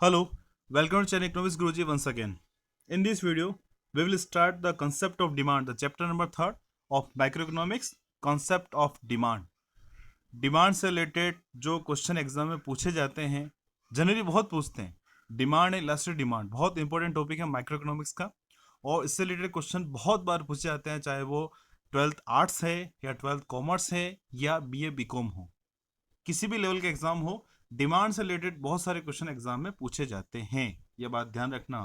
Hello, welcome to Chennai Economics Guruji once again. In this video, we will start the concept of demand, the chapter number 3 of microeconomics, concept of demand. Demand से related जो question exam में पूछे जाते हैं, generally बहुत पूछते हैं. Demand and elastic demand बहुत इंपॉर्टेंट टॉपिक है माइक्रो का, और इससे रिलेटेड क्वेश्चन बहुत बार पूछे जाते हैं, चाहे वो 12th आर्ट्स है या 12th कॉमर्स है या BA BCom हो, किसी भी लेवल के एग्जाम हो, डिमांड से रिलेटेड बहुत सारे क्वेश्चन एग्जाम में पूछे जाते हैं. यह बात ध्यान रखना.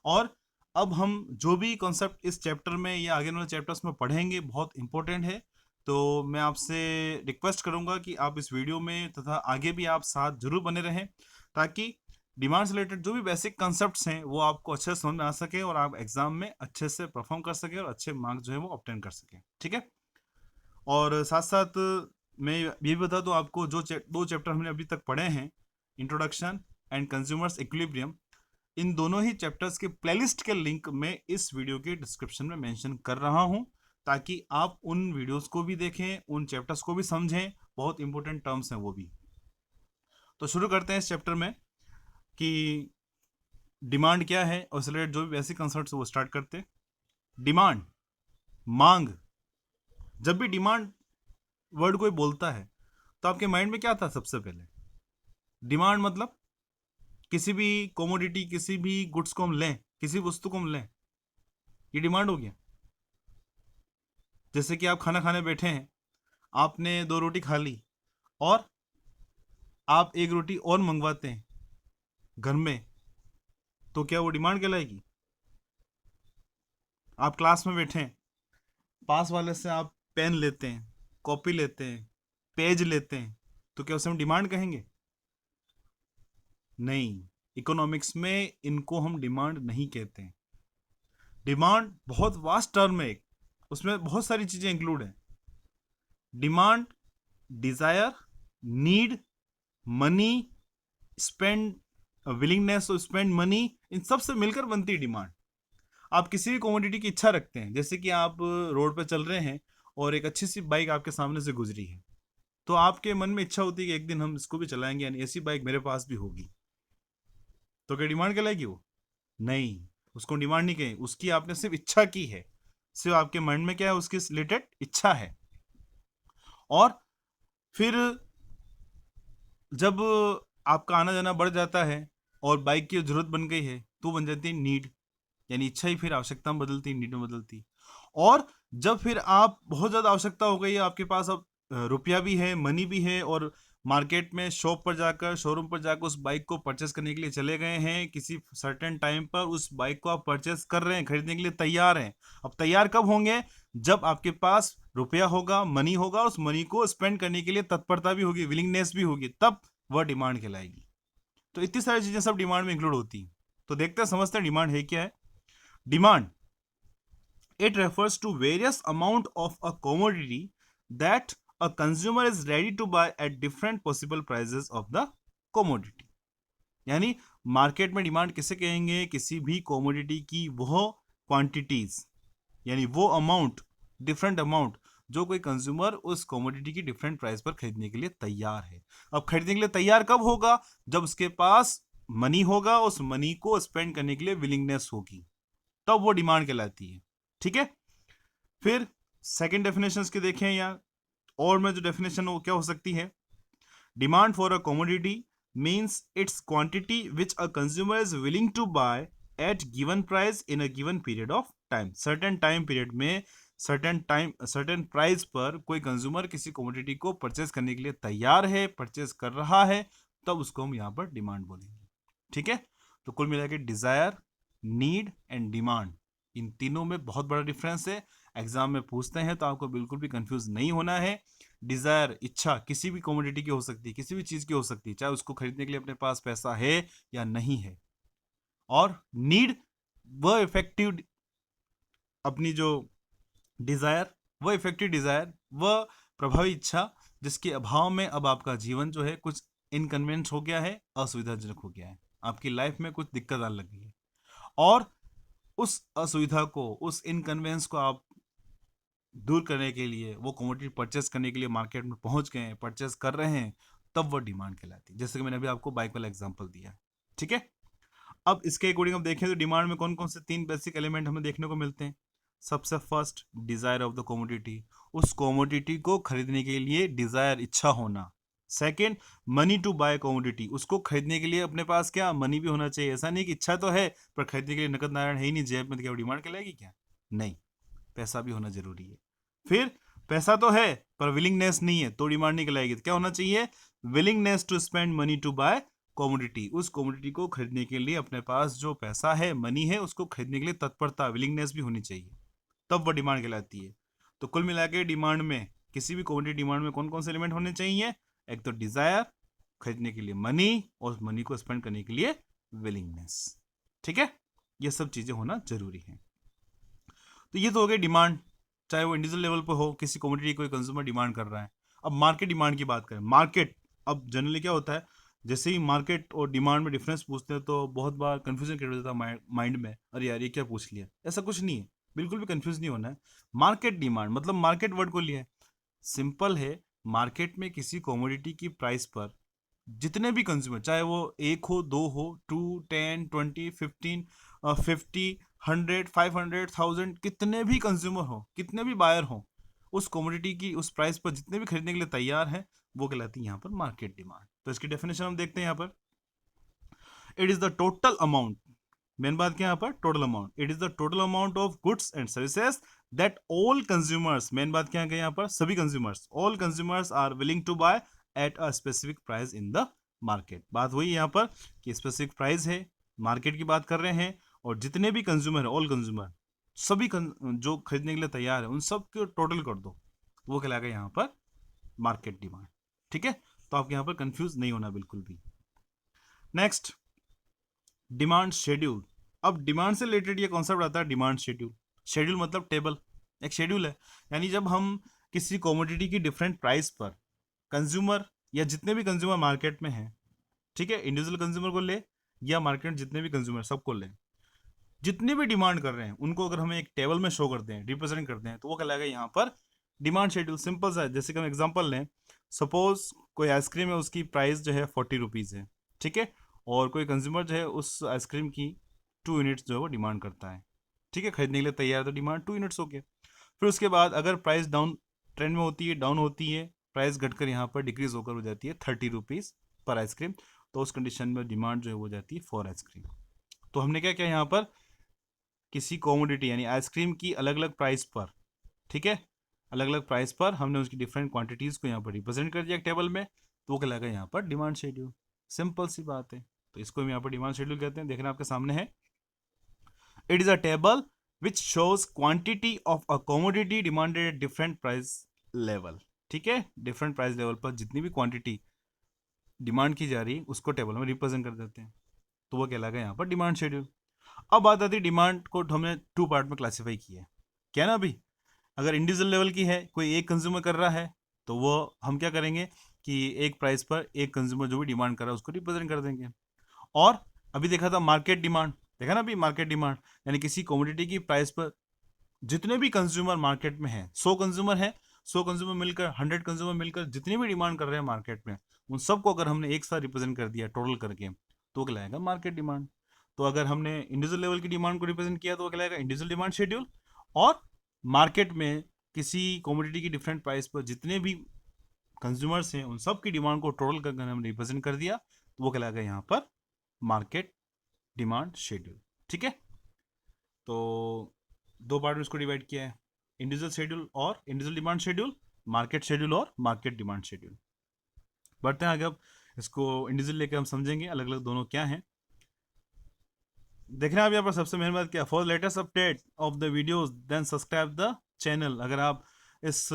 और अब हम जो भी कॉन्सेप्ट इस चैप्टर में या आगे वाले चैप्टर्स में पढ़ेंगे बहुत इंपॉर्टेंट है. तो मैं आपसे रिक्वेस्ट करूंगा कि आप इस वीडियो में तथा आगे भी आप साथ जरूर बने रहें, ताकि डिमांड से रिलेटेड जो भी बेसिक कॉन्सेप्ट्स हैं वो आपको अच्छे से समझ में आ सके और आप एग्जाम में अच्छे से परफॉर्म कर सके और अच्छे मार्क्स जो है वो ऑब्टेन कर सके. ठीक है. और साथ साथ मैं ये भी बता दूं आपको, जो दो चैप्टर हमने अभी तक पढ़े हैं, इंट्रोडक्शन एंड कंज्यूमर्स इक्विलिब्रियम, इन दोनों ही चैप्टर्स के प्लेलिस्ट के लिंक मैं इस वीडियो के डिस्क्रिप्शन में मेंशन कर रहा हूं, ताकि आप उन वीडियोस को भी देखें, उन चैप्टर्स को भी समझें. बहुत इंपॉर्टेंट टर्म्स हैं वो भी. तो शुरू करते हैं इस चैप्टर में कि डिमांड क्या है और इससे रिलेटेड जो भी बेसिक कंसेप्ट्स वो स्टार्ट करते हैं. डिमांड, मांग. जब भी डिमांड वर्ड कोई बोलता है तो आपके माइंड में क्या था सबसे पहले? डिमांड मतलब किसी भी कमोडिटी, किसी भी गुड्स को हम लें, किसी वस्तु को हम लें, ये डिमांड हो गया. जैसे कि आप खाना खाने बैठे हैं, आपने 2 रोटी खा ली और आप 1 रोटी और मंगवाते हैं घर में, तो क्या वो डिमांड कहलाएगी? आप क्लास में बैठे हैं, पास वाले से आप पेन लेते हैं, कॉपी लेते हैं, पेज लेते हैं, तो क्या उसे हम डिमांड कहेंगे? नहीं, इकोनॉमिक्स में इनको हम डिमांड नहीं कहते हैं. डिमांड बहुत वास्ट टर्म है, उसमें बहुत सारी चीजें इंक्लूड हैं. Demand, desire, need, money, spend, willingness to spend money, इन सब से मिलकर बनती है डिमांड. आप किसी भी कमोडिटी की इच्छा रखते हैं, जैसे कि आप रोड पे चल रहे हैं और एक अच्छी सी बाइक आपके सामने से गुजरी है, तो आपके मन में इच्छा होती है कि एक दिन हम इसको भी चलाएंगे, यानी ऐसी बाइक मेरे पास भी होगी. तो क्या डिमांड कहलाएगी वो? नहीं, उसको डिमांड नहीं कहें. उसकी आपने सिर्फ इच्छा की है, सिर्फ आपके माइंड में क्या है, उसके रिलेटेड इच्छा है. और फिर जब आपका आना जाना बढ़ जाता है और बाइक की जरूरत बन गई है, तो बन जाती है नीड, यानी इच्छा ही फिर आवश्यकता में बदलती, नीड में बदलती. और जब फिर आप बहुत ज़्यादा आवश्यकता हो गई है, आपके पास अब रुपया भी है, मनी भी है, और मार्केट में शॉप पर जाकर, शोरूम पर जाकर उस बाइक को परचेस करने के लिए चले गए हैं, किसी सर्टेन टाइम पर उस बाइक को आप परचेस कर रहे हैं, खरीदने के लिए तैयार हैं. अब तैयार कब होंगे? जब आपके पास रुपया होगा, मनी होगा, उस मनी को स्पेंड करने के लिए तत्परता भी होगी, विलिंगनेस भी होगी, तब वह डिमांड कहलाएगी. तो इतनी सारी चीजें सब डिमांड में इंक्लूड होती हैं. तो देखते हैं, समझते हैं डिमांड है क्या है. Demand, it refers to various amount of a commodity that a consumer is ready to buy at different possible prices of the commodity. यानी मार्केट में डिमांड किसे कहेंगे? किसी भी कॉमोडिटी की वह क्वांटिटीज, यानी वो अमाउंट, डिफरेंट अमाउंट, जो कोई कंज्यूमर उस कॉमोडिटी की डिफरेंट प्राइस पर खरीदने के लिए तैयार है. अब खरीदने के लिए तैयार कब होगा? जब उसके पास मनी होगा, उस मनी को स्पेंड करने के लिए विलिंगनेस होगी, तब वो डिमांड कहलाती है. ठीक है. फिर सेकंड डेफिनेशन की देखें, या और में जो डेफिनेशन वो क्या हो सकती है? Demand for a commodity means its quantity which a consumer is willing to buy at given price in a given period of time. Certain time period में, सर्टेन प्राइस पर कोई कंज्यूमर किसी कमोडिटी को परचेस करने के लिए तैयार है, परचेस कर रहा है, तब उसको हम यहां पर डिमांड बोलेंगे. ठीक है. तो कुल मिला के डिजायर, नीड एंड डिमांड, इन तीनों में बहुत बड़ा डिफरेंस है. एग्जाम में पूछते हैं तो आपको बिल्कुल भी कंफ्यूज नहीं होना है. डिजायर, इच्छा, किसी भी कमोडिटी की हो सकती है, किसी भी चीज की हो सकती है, चाहे उसको खरीदने के लिए अपने पास पैसा है या नहीं है. और नीड, वह इफेक्टिव, अपनी जो डिजायर, वह इफेक्टिव डिजायर, वह प्रभावी इच्छा, जिसके अभाव में अब आपका जीवन जो है कुछ इनकन्वीनियंस हो गया है, असुविधाजनक हो गया है, आपकी लाइफ में कुछ दिक्कत आने लगी है, और उस असुविधा को, उस इनकन्वीनियंस को आप दूर करने के लिए, वो कमोडिटी परचेस करने के लिए मार्केट में पहुंच गए हैं, परचेस कर रहे हैं, तब वो डिमांड कहलाती है. जैसे कि मैंने अभी आपको बाइक वाला एग्जांपल दिया. ठीक है। अब इसके अकॉर्डिंग हम देखें तो डिमांड में कौन कौन से 3 बेसिक एलिमेंट हमें देखने को मिलते हैं। सबसे first, desire of the commodity, उस कमोडिटी को खरीदने के लिए डिजायर, इच्छा होना। Second, money to buy commodity, उसको खरीदने के लिए अपने पास क्या मनी भी होना चाहिए। ऐसा नहीं कि इच्छा तो है पर खरीदने के लिए नकद नारायण है ही नहीं जेब में, तो क्या डिमांड कहलाएगी क्या? नहीं, पैसा भी होना जरूरी है। फिर पैसा तो है पर विलिंगनेस नहीं है तो डिमांड नहीं कहलाएगी। तो क्या होना चाहिए? Willingness to spend money to buy commodity, उस कमोडिटी को खरीदने के लिए अपने पास जो पैसा है, मनी है, उसको खरीदने के लिए तत्परता, विलिंगनेस भी होनी चाहिए, तब वो डिमांड कहलाती है। तो कुल मिला के डिमांड में, किसी भी कमोडिटी डिमांड में कौन कौन से एलिमेंट होने चाहिए? एक तो डिजायर, खरीदने के लिए मनी, और मनी को स्पेंड करने के लिए विलिंगनेस। ठीक है, ये सब चीजें होना जरूरी है। तो ये तो हो गई डिमांड, चाहे वो इंडिविजुअल लेवल पे हो, किसी कमोडिटी कोई कंज्यूमर डिमांड कर रहा है। अब मार्केट डिमांड की बात करें। मार्केट, अब जनरली क्या होता है, जैसे ही मार्केट और डिमांड में डिफरेंस पूछते हैं तो बहुत बार कंफ्यूजन क्रिएट हो जाता है माइंड में, अरे यार ये क्या पूछ लिया। ऐसा कुछ नहीं है, बिल्कुल भी कंफ्यूज नहीं होना है। मार्केट डिमांड मतलब मार्केट वर्ड को लिया है, सिंपल है। मार्केट में किसी कमोडिटी की प्राइस पर जितने भी कंज्यूमर, चाहे वो एक हो, दो हो, 2, 10, 20, 15, 50, 100, 500, 1000, कितने भी कंज्यूमर हो, कितने भी बायर हो, उस कमोडिटी की उस प्राइस पर जितने भी खरीदने के लिए तैयार हैं, वो कहलाती है यहाँ पर मार्केट डिमांड। तो इसकी डेफिनेशन हम देखते हैं यहाँ पर। It is the total amount, main बात क्या यहाँ पर, total amount. It is the total amount of goods and services that all consumers, main बात क्या है यहाँ पर, सभी consumers, all consumers are willing to buy at a specific price in the market. बात वही यहाँ पर कि स्पेसिफिक प्राइस है, मार्केट की बात कर रहे हैं, और जितने भी कंज्यूमर है, ऑल कंज्यूमर, सभी जो खरीदने के लिए तैयार है, उन सब को टोटल कर दो, वो कहलाएगा यहाँ पर मार्केट डिमांड। ठीक है, तो आपको यहाँ पर कंफ्यूज नहीं होना बिल्कुल भी। Next, demand schedule. अब डिमांड से रिलेटेड ये कॉन्सेप्ट आता है, डिमांड शेड्यूल। शेड्यूल मतलब टेबल, एक शेड्यूल है, यानी जब हम किसी कमोडिटी की डिफरेंट प्राइस पर कंज्यूमर या जितने भी कंज्यूमर मार्केट में हैं, ठीक है, इंडिविजुअल कंज्यूमर को ले या मार्केट जितने भी कंज्यूमर सबको ले, जितने भी डिमांड कर रहे हैं उनको अगर हमें एक टेबल में शो करते हैं, रिप्रेजेंट करते हैं, तो वो कहलाएगा यहाँ पर डिमांड शेड्यूल। सिंपल सा है, जैसे कि हम एग्जांपल लें, सपोज कोई आइसक्रीम है, उसकी प्राइस जो है 40 रुपीज़ है, ठीक है, और कोई कंज्यूमर जो है उस आइसक्रीम की 2 यूनिट्स जो है वो डिमांड करता है, ठीक है, खरीदने के लिए तैयार, तो डिमांड 2 यूनिट्स हो गया। फिर उसके बाद अगर प्राइस डाउन ट्रेंड में होती है, डाउन होती है, प्राइस घटकर यहाँ पर डिक्रीज होकर हो जाती है 30 रुपीज़ पर आइसक्रीम, तो उस कंडीशन में डिमांड जो है हो जाती है 4 आइसक्रीम। तो हमने क्या किया यहाँ पर, किसी कॉमोडिटी यानी आइसक्रीम की अलग अलग प्राइस पर, ठीक है, अलग अलग प्राइस पर हमने उसकी डिफरेंट क्वांटिटीज़ को यहाँ पर रिप्रेजेंट कर दिया टेबल में, तो वो कहलाएगा यहाँ पर डिमांड शेड्यूल। सिंपल सी बात है, तो इसको हम यहाँ पर डिमांड शेड्यूल कहते हैं। देखना आपके सामने है, it is a table which shows quantity of a commodity demanded at different price level. ठीक है, डिफरेंट प्राइस लेवल पर जितनी भी क्वांटिटी डिमांड की जा रही है उसको टेबल में रिप्रेजेंट कर देते हैं, तो वो कहलाएगा यहाँ पर डिमांड शेड्यूल। अब बात आती है, डिमांड को हमने 2 पार्ट में क्लासीफाई किया है, क्या ना अभी, अगर इंडिविजुअल लेवल की है, कोई एक कंज्यूमर कर रहा है, तो वो हम क्या करेंगे कि एक प्राइस पर एक कंज्यूमर जो भी डिमांड कर रहा है उसको रिप्रेजेंट कर देंगे। और अभी देखा था मार्केट डिमांड, देखा ना अभी मार्केट डिमांड, यानी किसी कमोडिटी की प्राइस पर जितने भी कंज्यूमर मार्केट में है, 100 कंज्यूमर है, 100 कंज्यूमर मिलकर, 100 कंज्यूमर मिलकर जितनी भी डिमांड कर रहे हैं मार्केट में, उन सबको अगर हमने एक साथ रिप्रेजेंट कर दिया टोटल करके, तो कहलाएगा मार्केट डिमांड। तो अगर हमने इंडिविजुअल लेवल की डिमांड को रिप्रेजेंट किया तो वो कहलाएगा इंडिविजुअल डिमांड शेड्यूल, और मार्केट में किसी कमोडिटी की डिफरेंट प्राइस पर जितने भी कंज्यूमर्स हैं उन सब की डिमांड को टोटल करके हमने रिप्रेजेंट कर दिया, तो वो कहलाएगा यहाँ पर मार्केट डिमांड शेड्यूल। ठीक है, तो 2 पार्ट में इसको डिवाइड किया है, इंडिविजुअल शेड्यूल और individual demand schedule, market schedule और मार्केट डिमांड शेड्यूल। बढ़ते हैं आगे, अब इसको इंडिविजुअल लेकर हम समझेंगे अलग अलग दोनों क्या हैं। देखना आप यहाँ पर सबसे मेन बात क्या, for latest update of the videos then subscribe the channel. अगर आप इस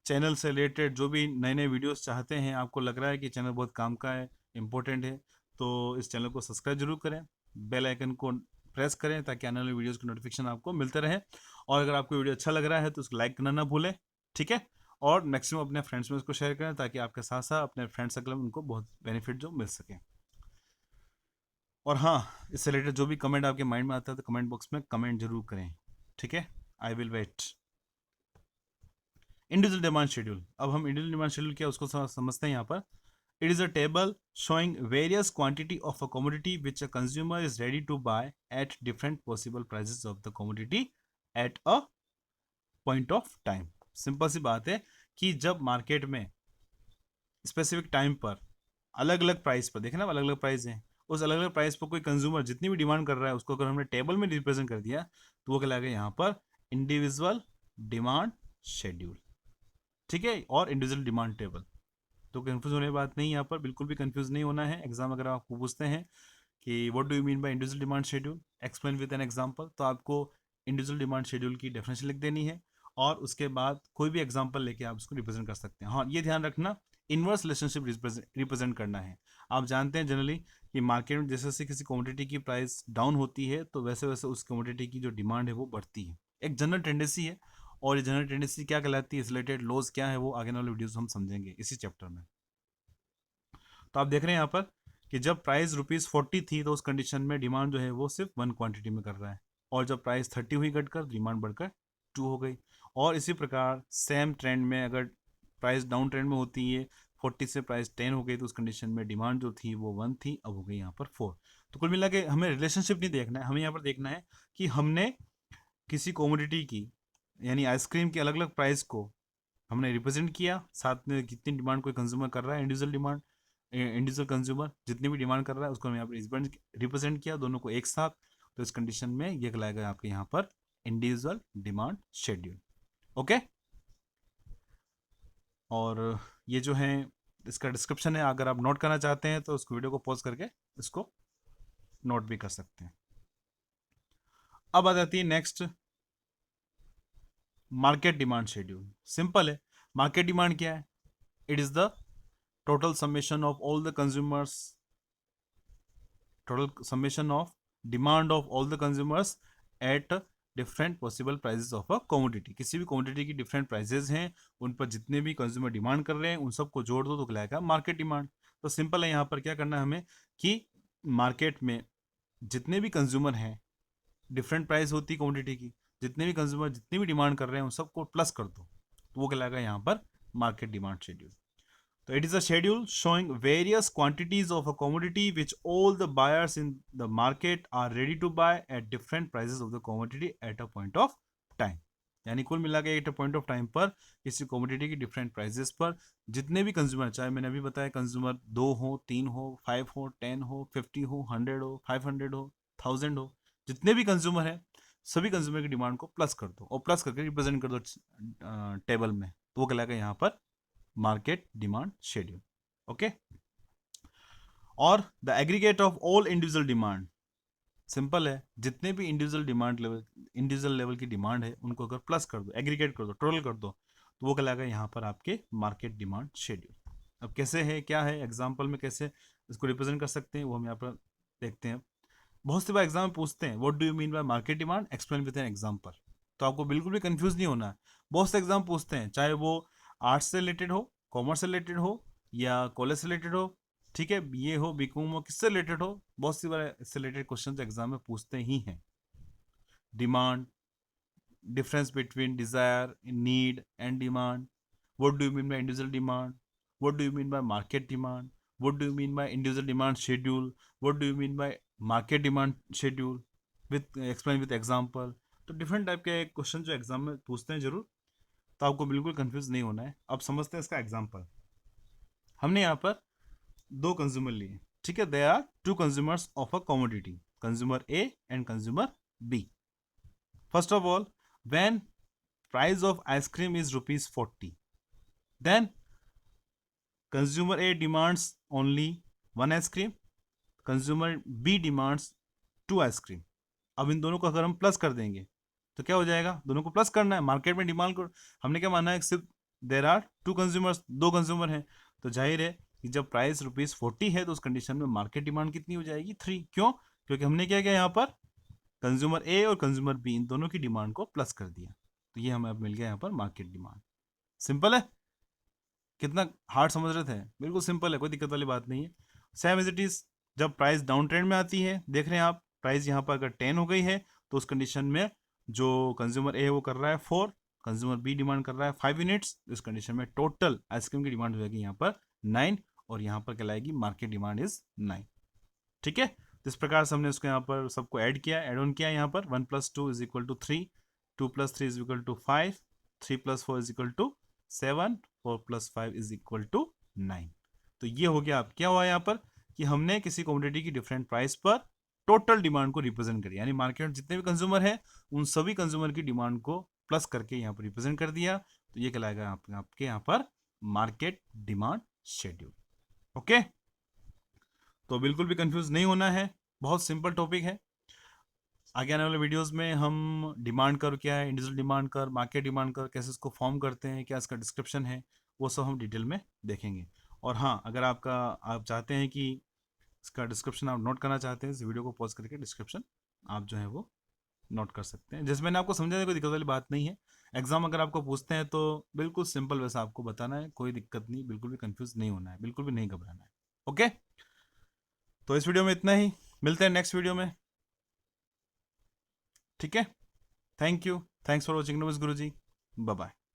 चैनल से रिलेटेड जो भी नए नए वीडियोस चाहते हैं, आपको लग रहा है कि चैनल बहुत काम का है, इंपॉर्टेंट है, तो इस चैनल को सब्सक्राइब जरूर करें, बेल आइकन को प्रेस करें ताकि आने वाले वीडियोस की नोटिफिकेशन आपको मिलते रहे। और अगर आपको वीडियो अच्छा लग रहा है तो उसको लाइक करना ना भूलें, ठीक है, और मैक्सिमम अपने फ्रेंड्स में इसको शेयर करें ताकि आपके साथ साथ अपने फ्रेंड सर्कल में उनको बहुत बेनिफिट जो मिल सके। और हाँ, इससे रिलेटेड जो भी कमेंट आपके माइंड में आता है तो कमेंट बॉक्स में कमेंट जरूर करें, ठीक है, I will wait. Individual demand schedule, अब हम इंडिविजुअल डिमांड शेड्यूल क्या उसको समझते हैं यहाँ पर। It is a table showing various quantity of a commodity which a consumer is ready to buy at different possible prices of the commodity at a point of time. Simple सी बात है कि जब मार्केट में specific time पर अलग अलग price पर, देखना अलग अलग प्राइस हैं, उस अलग अलग प्राइस पर कोई कंज्यूमर जितनी भी डिमांड कर रहा है उसको अगर हमने टेबल में रिप्रेजेंट कर दिया तो वो कहलाएगा यहाँ पर इंडिविजुअल डिमांड शेड्यूल, ठीक है, और इंडिविजुअल डिमांड टेबल। तो कंफ्यूज होने की बात नहीं, यहाँ पर बिल्कुल भी कंफ्यूज नहीं होना है। एग्जाम अगर आपको पूछते हैं कि what do you mean by individual demand schedule, explain with an example, तो आपको इंडिविजुअल डिमांड शेड्यूल की डेफिनेशन लिख देनी है और उसके बाद कोई भी एग्जांपल लेके आप उसको रिप्रेजेंट कर सकते हैं। हाँ, ये ध्यान रखना, इनवर्स रिलेशनशिप रिप्रेजेंट करना है। आप जानते हैं जनरली कि मार्केट में जैसे जैसे किसी कमोडिटी की प्राइस डाउन होती है तो वैसे वैसे उस कमोडिटी की जो डिमांड है वो बढ़ती है, एक जनरल टेंडेंसी है। और ये जनरल टेंडेंसी क्या कहलाती है, रिलेटेड लॉज क्या है, वो आगे वाले वीडियोस हम समझेंगे इसी चैप्टर में। तो आप देख रहे हैं यहाँ पर कि जब प्राइस ₹40 थी तो उस कंडीशन में डिमांड जो है वो सिर्फ 1 क्वांटिटी में कर रहा है, और जब प्राइस 30 हुई घटकर डिमांड बढ़कर 2 हो गई। और इसी प्रकार सेम ट्रेंड में अगर प्राइस डाउन ट्रेंड में होती है, 40 से प्राइस 10 हो गई तो उस कंडीशन में डिमांड जो थी वो 1 थी, अब हो गई यहाँ पर 4। तो कुल मिला के हमें रिलेशनशिप नहीं देखना है, हमें यहाँ पर देखना है कि हमने किसी कॉमोडिटी की यानी आइसक्रीम की अलग अलग प्राइस को हमने रिप्रेजेंट किया, साथ में कितनी डिमांड कोई कंज्यूमर कर रहा है, इंडिविजुअल डिमांड, इंडिविजुअल कंज्यूमर जितनी भी डिमांड कर रहा है उसको हमने यहाँ पर रिप्रेजेंट किया दोनों को एक साथ। तो इस कंडीशन में ये कहलाएगा आपके यहाँ पर इंडिविजुअल डिमांड शेड्यूल। ओके, और ये जो है इसका डिस्क्रिप्शन है, अगर आप नोट करना चाहते हैं तो उसको वीडियो को पॉज करके इसको नोट भी कर सकते हैं। अब आ जाती है next market demand schedule. Simple है, मार्केट डिमांड क्या है, it is the total summation of all the consumers, total summation of demand of all the consumers at different possible prices of a commodity। किसी भी commodity की different prices हैं, उन पर जितने भी consumer डिमांड कर रहे हैं उन सबको जोड़ दो तो कहलाएगा मार्केट डिमांड। तो सिंपल है, यहाँ पर क्या करना है हमें कि मार्केट में जितने भी कंज्यूमर हैं, डिफरेंट प्राइस होती है कमोडिटी की, जितने भी कंज्यूमर जितनी भी डिमांड कर रहे हैं उन सबको प्लस कर दो तो वो कहलाएगा यहाँ पर market demand schedule. So it is a schedule showing various quantities of a commodity which all the buyers in the market are ready to buy at different prices of the commodity at a point of time। यानी कुल मिला के at a point of time पर किसी commodity की different prices पर जितने भी कंज्यूमर, चाहे मैंने अभी बताया कंज्यूमर 2 हो, 3 हो, 5 हो, 10 हो, 50 हो, 100 हो, 500 हो, 1000 हो, जितने भी कंज्यूमर हैं सभी कंज्यूमर की डिमांड को प्लस कर दो और प्लस करके रिप्रेजेंट कर दो टेबल में, तो वो कहलाएगा यहाँ पर मार्केट डिमांड शेड्यूल। ओके, और the aggregate of all individual demand, simple है, जितने भी इंडिविजुअल लेवल की डिमांड है उनको अगर प्लस कर दो, एग्रीगेट कर दो, टोटल कर दो तो वो कहलाएगा यहाँ पर आपके मार्केट डिमांड शेड्यूल। अब कैसे है, क्या है, एग्जाम्पल में कैसे इसको रिप्रेजेंट कर सकते हैं वो हम यहाँ पर देखते हैं। बहुत सी बार एग्जाम में पूछते हैं what do you mean by market demand, explain with an example. तो आपको बिल्कुल भी कंफ्यूज नहीं होना है। बहुत से एग्जाम पूछते हैं, चाहे वो आर्ट्स से रिलेटेड हो, कॉमर्स से रिलेटेड हो या कॉलेज से रिलेटेड हो, ठीक है, बीए हो, बीकॉम हो, किससे रिलेटेड हो, बहुत सी बार इससे रिलेटेड क्वेश्चन एग्जाम में पूछते ही हैं। Demand, difference between desire, need and demand, what do you mean by individual demand, what do you mean by market demand, what do you mean by individual demand schedule, what do you mean by market demand schedule with explain with example. तो different type के question जो exam में पूछते हैं जरूर, तो आपको बिल्कुल कंफ्यूज नहीं होना है। अब समझते हैं इसका एग्जाम्पल। हमने यहाँ पर 2 कंज्यूमर लिए, ठीक है, they are 2 consumers of a commodity, consumer A and consumer B. First of all, when price of ice cream is ₹40, then consumer A demands only 1 ice cream, consumer B demands 2 ice cream. अब इन दोनों को अगर हम प्लस कर देंगे तो क्या हो जाएगा, दोनों को प्लस करना है, मार्केट में डिमांड को हमने क्या माना है, सिर्फ देर आर 2 कंज्यूमर्स, 2 कंज्यूमर हैं, तो जाहिर है कि जब प्राइस ₹40 है तो उस कंडीशन में मार्केट डिमांड कितनी हो जाएगी, 3। क्यों, क्योंकि हमने क्या किया यहाँ पर कंज्यूमर ए और कंज्यूमर बी इन दोनों की डिमांड को प्लस कर दिया, तो ये हमें अब मिल गया यहाँ पर मार्केट डिमांड। सिंपल है, कितना हार्ड समझ रहे थे, बिल्कुल सिंपल है, कोई दिक्कत वाली बात नहीं है। सेम एज इट इज, जब प्राइस डाउन ट्रेंड में आती है, देख रहे हैं आप प्राइस यहाँ पर अगर 10 हो गई है तो उस कंडीशन में जो कंज्यूमर ए है वो कर रहा है 4, कंज्यूमर बी डिमांड कर रहा है 5 यूनिट्स, इस कंडीशन में टोटल आइसक्रीम की डिमांड हो जाएगी यहाँ पर 9, और यहाँ पर कहलाएगी मार्केट डिमांड इज 9। ठीक है, तो इस प्रकार से हमने उसको यहाँ पर सबको ऐड किया, एड ऑन किया। यहाँ पर 1 + 2 = 3, 2 + 3 = 5, 3 + 4 = 7, 4 + 5 = 9। तो ये हो गया, आप क्या हुआ यहाँ पर कि हमने किसी कमोडिटी की डिफरेंट प्राइस पर टोटल डिमांड को रिप्रेजेंट करिए, यानी मार्केट में जितने भी कंज्यूमर है उन सभी कंज्यूमर की डिमांड को प्लस करके यहाँ पर रिप्रेजेंट कर दिया। तो ये कहलाएगा आपके यहाँ पर मार्केट डिमांड शेड्यूल। ओके, तो बिल्कुल भी कंफ्यूज नहीं होना है, बहुत सिंपल टॉपिक है। आगे आने वाले वीडियोस में हम डिमांड कर्व क्या है, individual demand curve, market demand curve, कैसे इसको फॉर्म करते हैं, क्या इसका डिस्क्रिप्शन है, वो सब हम डिटेल में देखेंगे। और हाँ, अगर आप चाहते हैं कि इसका डिस्क्रिप्शन आप नोट करना चाहते हैं, इस वीडियो को पॉज करके डिस्क्रिप्शन आप जो है वो नोट कर सकते हैं। जैसे मैंने आपको समझाने कोई दिक्कत वाली बात नहीं है। एग्जाम अगर आपको पूछते हैं तो बिल्कुल सिंपल वैसा आपको बताना है, कोई दिक्कत नहीं, बिल्कुल भी कंफ्यूज नहीं होना है, बिल्कुल भी नहीं घबराना है। ओके, तो इस वीडियो में इतना ही, मिलते हैं नेक्स्ट वीडियो में। ठीक है, thank you, thanks for watching. नमस्ते गुरुजी, बाय बाय।